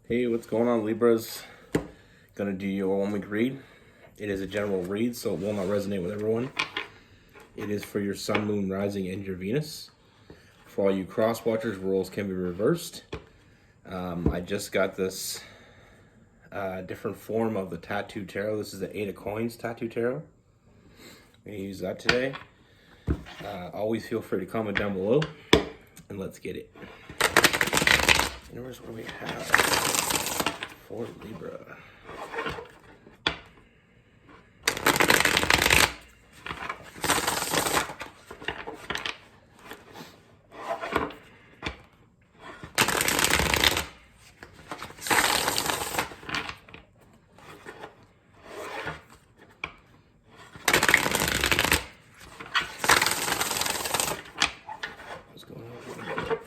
Hey, what's going on, Libras? Gonna do your 1 week read. It is a general read, so it will not resonate with everyone. It is for your Sun, Moon, Rising, and your Venus. For all you cross watchers, roles can be reversed. I just got this different form of the Tattoo Tarot. This is the 8 of Coins Tattoo Tarot. I'm gonna use that today. Always feel free to comment down below, and let's get it. Universe, what do we have for Libra? What's going on with Libra?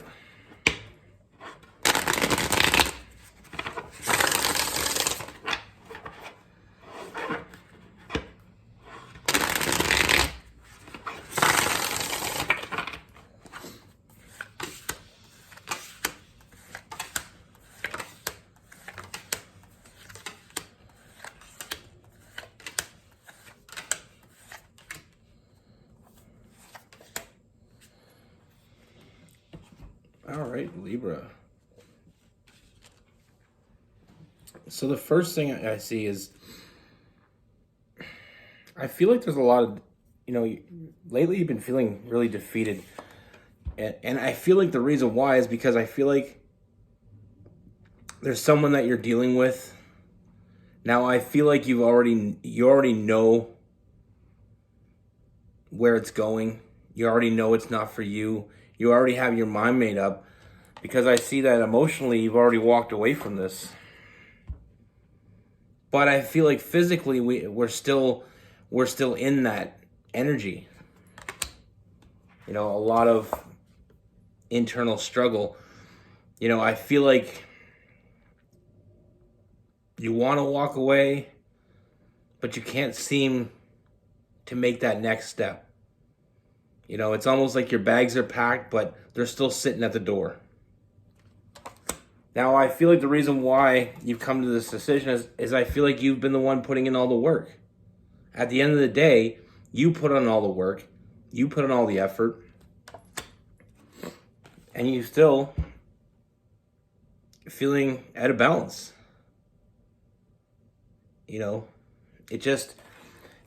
All right, Libra. So the first thing I see is, I feel like there's a lot of, lately you've been feeling really defeated. And I feel like the reason why is because I feel like there's someone that you're dealing with. Now I feel like you already know where it's going. You already know it's not for you. You already have your mind made up, because I see that emotionally you've already walked away from this. But I feel like physically we're still in that energy. A lot of internal struggle. I feel like you want to walk away, but you can't seem to make that next step. It's almost like your bags are packed, but they're still sitting at the door. Now, I feel like the reason why you've come to this decision is I feel like you've been the one putting in all the work. At the end of the day, you put on all the work, you put in all the effort, and you still feeling out of balance.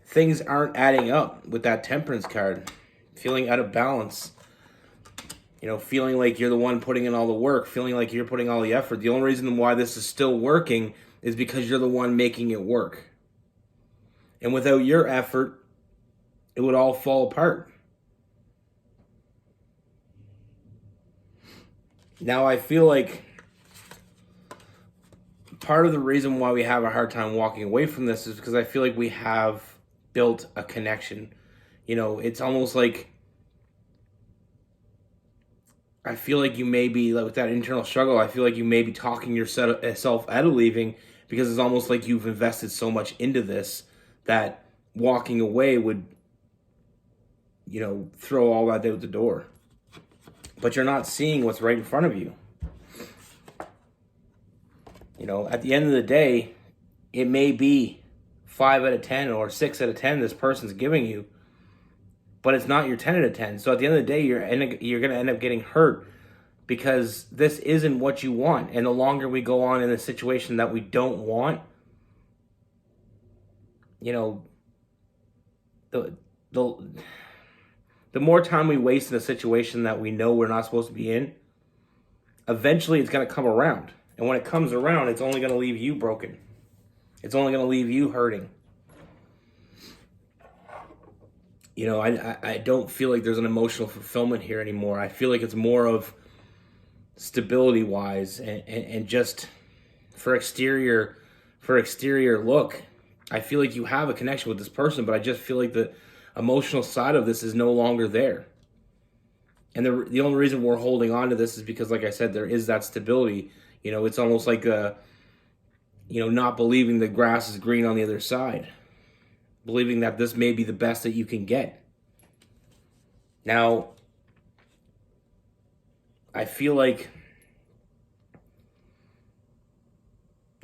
Things aren't adding up with that Temperance card. Feeling out of balance. Feeling like you're the one putting in all the work, feeling like you're putting all the effort. The only reason why this is still working is because you're the one making it work. And without your effort, it would all fall apart. Now, I feel like part of the reason why we have a hard time walking away from this is because I feel like we have built a connection. It's almost like I feel like you may be, like, with that internal struggle, I feel like you may be talking yourself out of leaving, because it's almost like you've invested so much into this that walking away would, throw all that out the door. But you're not seeing what's right in front of you. At the end of the day, it may be 5 out of 10 or 6 out of 10 this person's giving you, but it's not your 10 out of 10. So at the end of the day, you're going to end up getting hurt, because this isn't what you want. And the longer we go on in a situation that we don't want, the more time we waste in a situation that we know we're not supposed to be in, eventually it's going to come around. And when it comes around, it's only going to leave you broken. It's only going to leave you hurting. I don't feel like there's an emotional fulfillment here anymore. I feel like it's more of stability-wise and just for exterior look. I feel like you have a connection with this person, but I just feel like the emotional side of this is no longer there. And the only reason we're holding on to this is because, like I said, there is that stability. It's almost like not believing the grass is green on the other side. Believing that this may be the best that you can get. Now, I feel like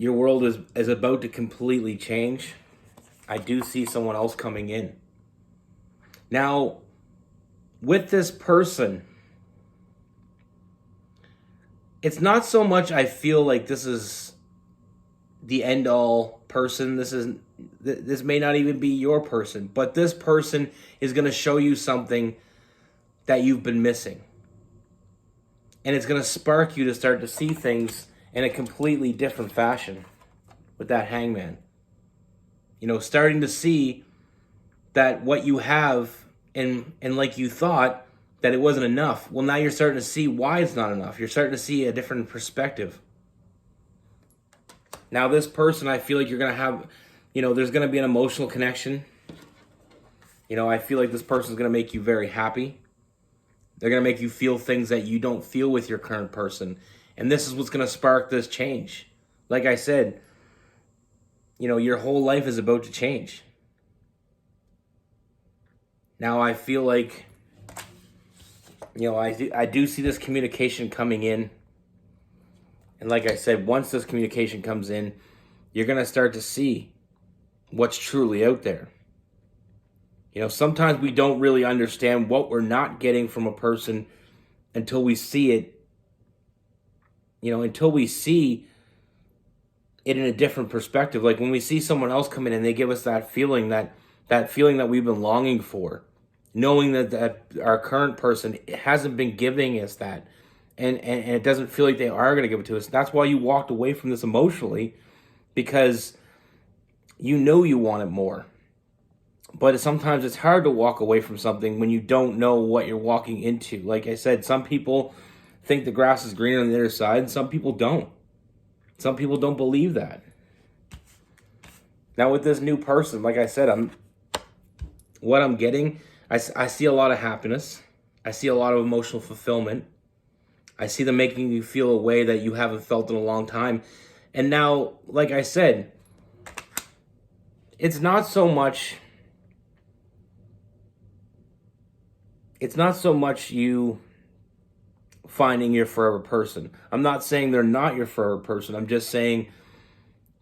your world is about to completely change. I do see someone else coming in. Now, with this person, it's not so much I feel like this is the end-all person. This may not even be your person, but this person is going to show you something that you've been missing. And it's going to spark you to start to see things in a completely different fashion with that hangman. You know, starting to see that what you have and like you thought that it wasn't enough. Well, now you're starting to see why it's not enough. You're starting to see a different perspective. Now this person, I feel like you're going to have, you know, there's going to be an emotional connection. You know, I feel like this person's going to make you very happy. They're going to make you feel things that you don't feel with your current person. And this is what's going to spark this change. Like I said, you know, your whole life is about to change. Now I feel like, you know, I do see this communication coming in. And like I said, once this communication comes in, you're going to start to see what's truly out there. You know, sometimes we don't really understand what we're not getting from a person until we see it, you know, until we see it in a different perspective. Like when we see someone else come in and they give us that feeling that feeling that we've been longing for, knowing that our current person hasn't been giving us that, and it doesn't feel like they are going to give it to us. That's why you walked away from this emotionally, because you know you want it more. But sometimes it's hard to walk away from something when you don't know what you're walking into. Like I said, some people think the grass is greener on the other side, and some people don't. Some people don't believe that. Now with this new person, like I said, what I'm getting, I see a lot of happiness. I see a lot of emotional fulfillment. I see them making you feel a way that you haven't felt in a long time. And now, like I said, it's not so much you finding your forever person. I'm not saying they're not your forever person. I'm just saying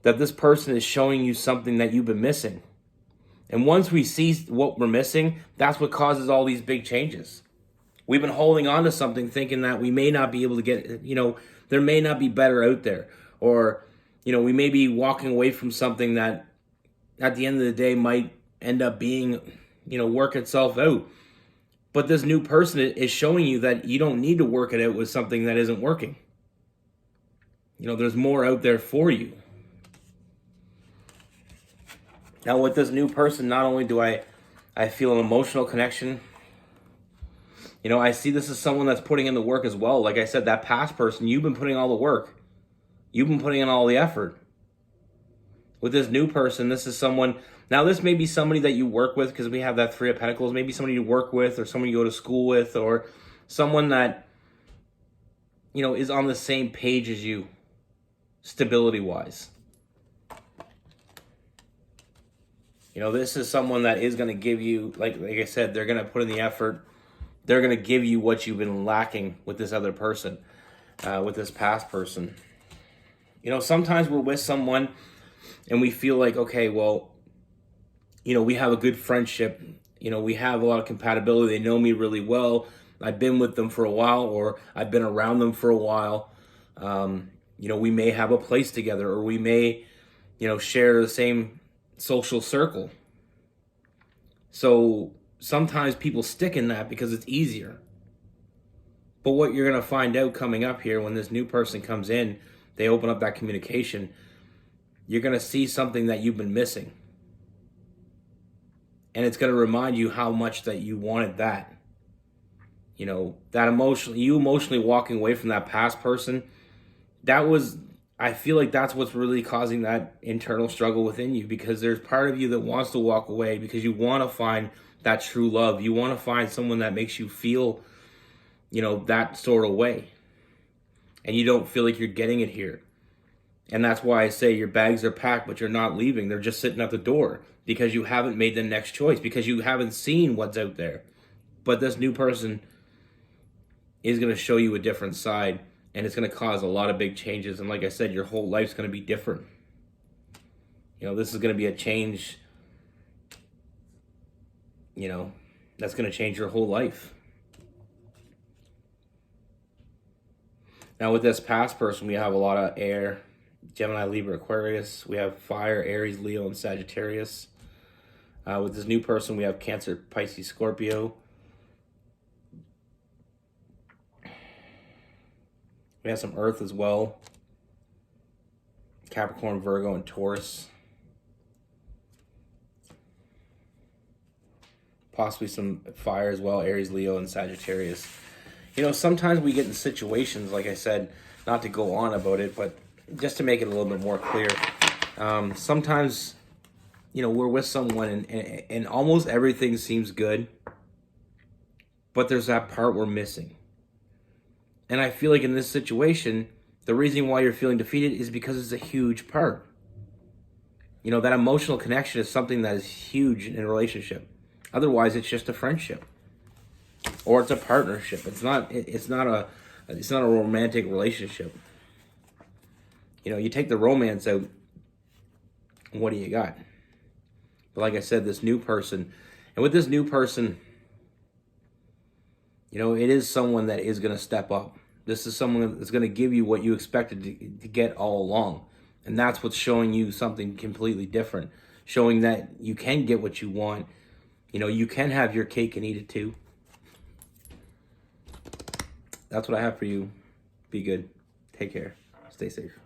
that this person is showing you something that you've been missing. And once we see what we're missing, that's what causes all these big changes. We've been holding on to something thinking that we may not be able to get, you know, there may not be better out there. Or, you know, we may be walking away from something that at the end of the day might end up being, you know, work itself out. But this new person is showing you that you don't need to work it out with something that isn't working. You know, there's more out there for you. Now with this new person, not only do I feel an emotional connection, you know, I see this as someone that's putting in the work as well. Like I said, that past person, you've been putting all the work. You've been putting in all the effort. With this new person, this is someone, now this may be somebody that you work with, because we have that Three of Pentacles, maybe somebody you work with, or someone you go to school with, or someone that, you know, is on the same page as you, stability-wise. You know, this is someone that is going to give you, like I said, they're going to put in the effort. They're going to give you what you've been lacking with this other person, with this past person. You know, sometimes we're with someone and we feel like, okay, well, you know, we have a good friendship. You know, we have a lot of compatibility. They know me really well. I've been with them for a while, or I've been around them for a while. You know, we may have a place together, or we may, you know, share the same social circle. So sometimes people stick in that because it's easier. But what you're going to find out coming up here when this new person comes in, they open up that communication, you're going to see something that you've been missing. And it's going to remind you how much that you wanted that. You know, that emotionally walking away from that past person, I feel like that's what's really causing that internal struggle within you, because there's part of you that wants to walk away because you want to find that true love. You want to find someone that makes you feel, you know, that sort of way. And you don't feel like you're getting it here. And that's why I say your bags are packed, but you're not leaving. They're just sitting at the door because you haven't made the next choice, because you haven't seen what's out there. But this new person is going to show you a different side, And it's going to cause a lot of big changes. And like I said, your whole life's going to be different. You know, this is going to be a change, you know, that's going to change your whole life. Now with this past person, we have a lot of air, Gemini, Libra, Aquarius. We have fire, Aries, Leo, and Sagittarius. With this new person, we have Cancer, Pisces, Scorpio. We have some Earth as well. Capricorn, Virgo, and Taurus. Possibly some fire as well, Aries, Leo, and Sagittarius. You know, sometimes we get in situations, like I said, not to go on about it, but just to make it a little bit more clear. Sometimes, you know, we're with someone and almost everything seems good, but there's that part we're missing. And I feel like in this situation, the reason why you're feeling defeated is because it's a huge part. You know, that emotional connection is something that is huge in a relationship. Otherwise, it's just a friendship, or it's a partnership. It's not a romantic relationship. You know, you take the romance out, what do you got? But like I said, this new person, and with this new person, you know, it is someone that is going to step up. This is someone that's going to give you what you expected to get all along. And that's what's showing you something completely different. Showing that you can get what you want. You know, you can have your cake and eat it too. That's what I have for you. Be good. Take care. Stay safe.